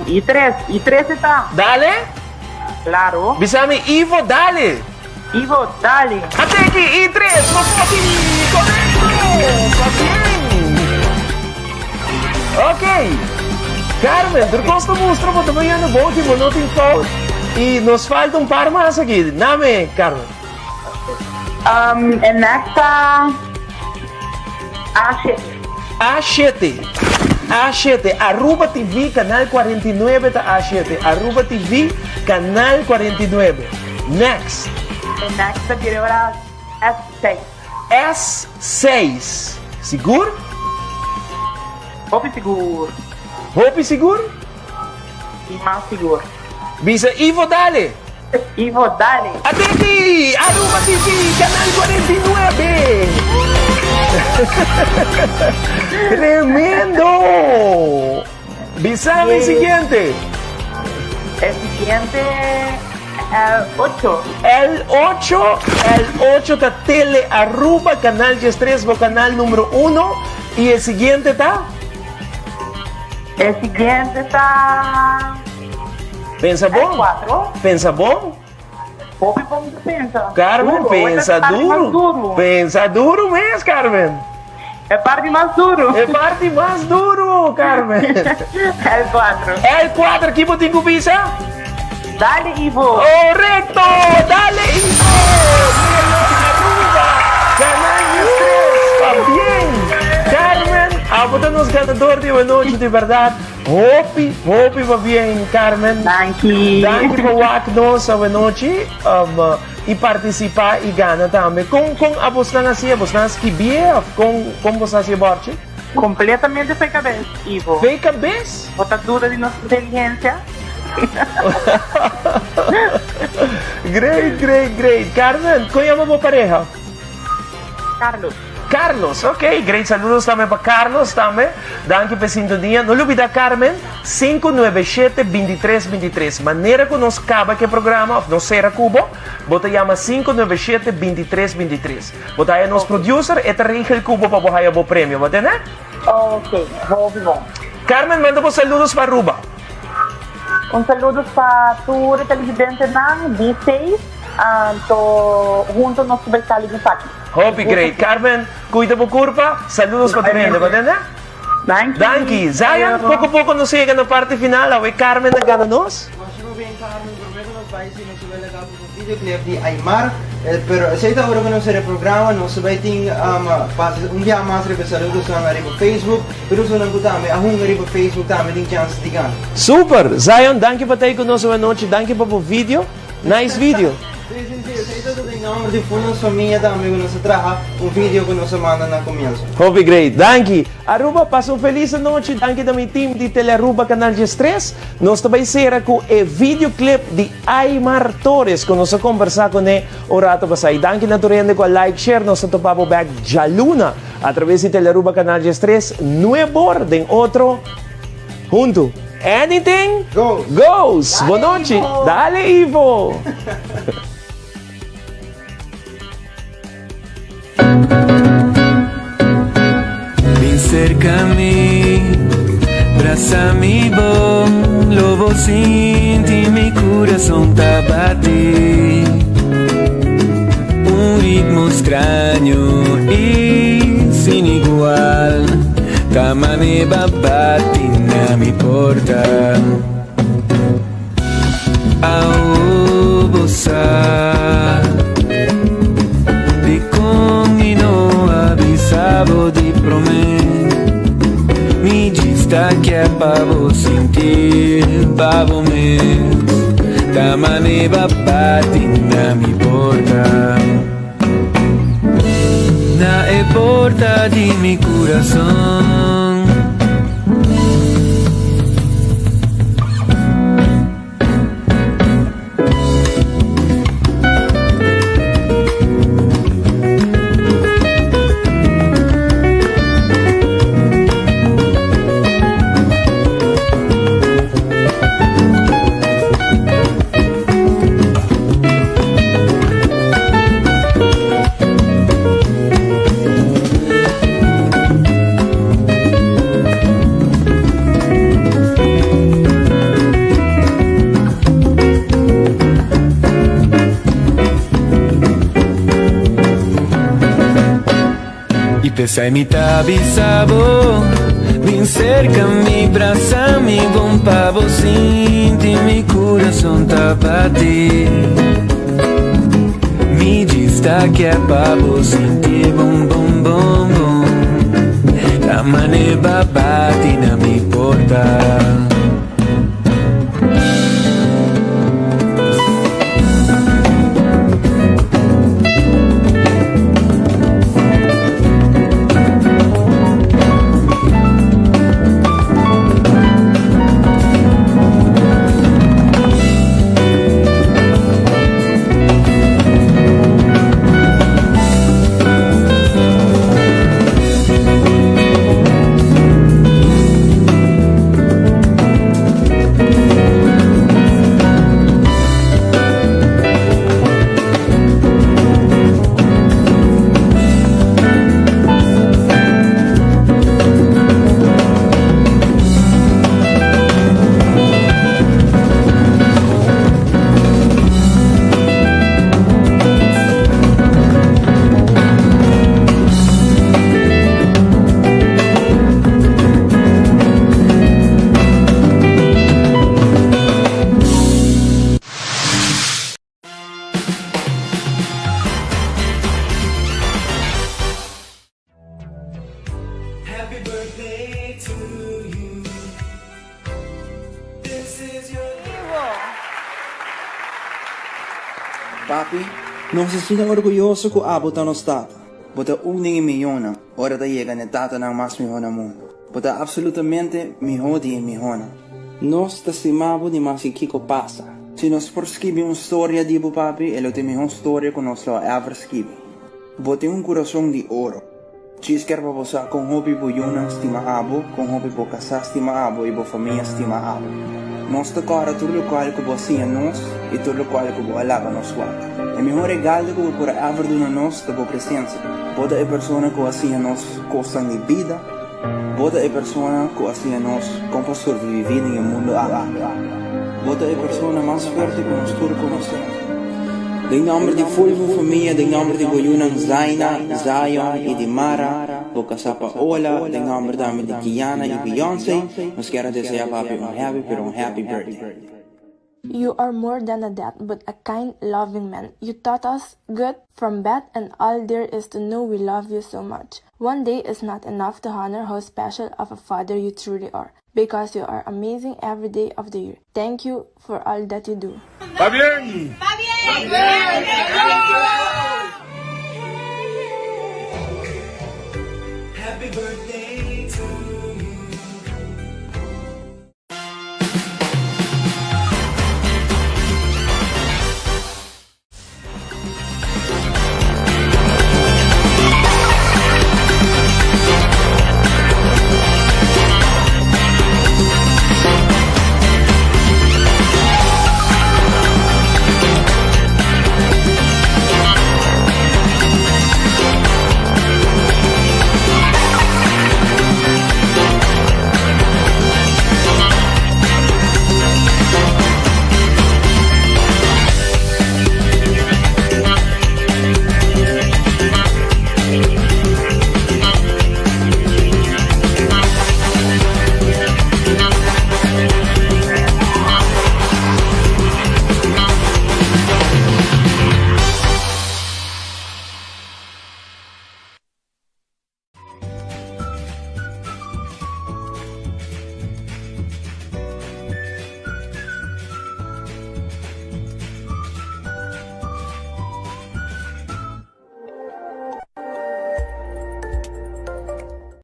I3 está. Dale? Claro. Bisami, Ivo, dale. Até aqui, I3, Fofoti, correto. Ok. Carmen, tu gosta de mostrar para também no bote, mas não tem foto. E nos falta par mais aqui. Name, Carmen. Nesta A7, Aruba TV, canal 49 da A7. Aruba TV, canal 49. Next. Next vira S6. S6. Seguro? Hope seguro? E mais seguro. Bisa Ivo, dale. Até aqui, Aruba TV, canal 49. Tremendo. Bisame siguiente. El siguiente L8. L8 está Tele Aruba, canal 3, canal número 1. ¿Y el siguiente está? El siguiente está... ¿Pensa bom? L4. ¿Pensa bom? Carmen, pensa duro. Pensa duro mesmo, Carmen. É parte mais duro. Carmen. L4, aqui botinho com pizza? Dale, Ivo. Correcto, dale, Ivo. Canal 3, bien. Carmen, abotamos ganador de una noche de verdad. Hope va bien, Carmen. Thank you por waknos a noche y participar y gana también. ¿Con vos estás que bien? ¿Con vos estás borche? Completamente fake cabeça, Ivo. Fake cabeça? Botadura de nossa inteligência. Great. Carmen, ¿cómo llama tu pareja? Carlos, ok. Great. Saludos también para Carlos también. Danke por sintonía. No olvida, Carmen, 597-2323. Manera que nos acaba que programa, no será Cubo, bota llama 597-2323. Bota aí nos producer e te rige el Cubo para botar o premio, ¿va a tener? Ok, bom. Carmen, manda vos saludos para Aruba. Saludo para tu televidente ng D6, junto no supersali de Faki. Hope great. Carmen, cuida po curva. Saludos para tu rende, ¿va a tener? Danke. Zion, poco a poco nos llega na parte final. Awe Carmen nagana nos? Carmen, prometo nos vai se nos vai legal um videoclip de Aymar, pero aceita agora que não será programa, nós vai ter dia mais de saludos na riba Facebook, pero se não também, a riba Facebook também tem chance de ganhar. Super! Zion, danke por estar conosco essa noite, danke por o vídeo, nice vídeo. Sim, aceita tudo em nome de fundo família também que nós trabalha vídeo que nós manda na começo. Hope great, danke. Aruba, passa feliz noite, danke também team de Telearuba Canal 3. Nós também será com o videoclip de Aymar Torres, que nós conversar com ele o rato passado. Danke naturalmente com a like, share, nós topamos back Jaluna, através de Telearuba Canal 3, nuevo de outro, junto. Anything goes. Boa noite. Dale, Ivo. Ven cerca a mí, abrázame bom, lobo senti mi corazón tá batir. Un ritmo extraño y sin igual, tá maneva bate na mi porta. Ao gozar de come no avisavo de promet, mi dista que é para vos sentir, para vos mesmo, tá maneva bate na mi porta. Na porta de mi corazón. Sai mi avisavo, ven cerca, mi braza, mi bom pavo, sinti mi corazón tá bater. Mi dista que é pavo, sinti bom bom bom bom, la maneva bate na mi porta. Papi, não se sinta orgulhoso com a bota no estado. Bota milhões, hora da chega na tata ng mas mihon na mundo. Bota absolutamente mihon di mihon. Nos estimamos ni más que Kiko pasa. Se nós for escrever uma história de papi, ele tem uma história que nós lá ever escrever. Vou ter um coração de ouro. Se quer para você com hobby por yuna estima abo, com hobby por casar estima abo e por família estima abo. Nós decora tudo o qual que você é nós e tudo o qual que você alaba nós quatro. O melhor regalo que você pode ever dar a nós é a presença. Bota a pessoa que assim a nós costam de vida. Bota a pessoa que assim a nós como sobreviver no mundo agora. Bota a pessoa mais forte que nós todos conhecemos. Em nome de Fulvo Família, em nome de Boyunang Zaina, Zion e de Mara, Boca Sapa Ola, em nome de Kiana e Beyoncé, nós queremos desejar papi happy birthday. You are more than a dad, but a kind, loving man. You taught us good from bad, and all there is to know we love you so much. One day is not enough to honor how special of a father you truly are, because you are amazing every day of the year. Thank you for all that you do. Fabián! Happy birthday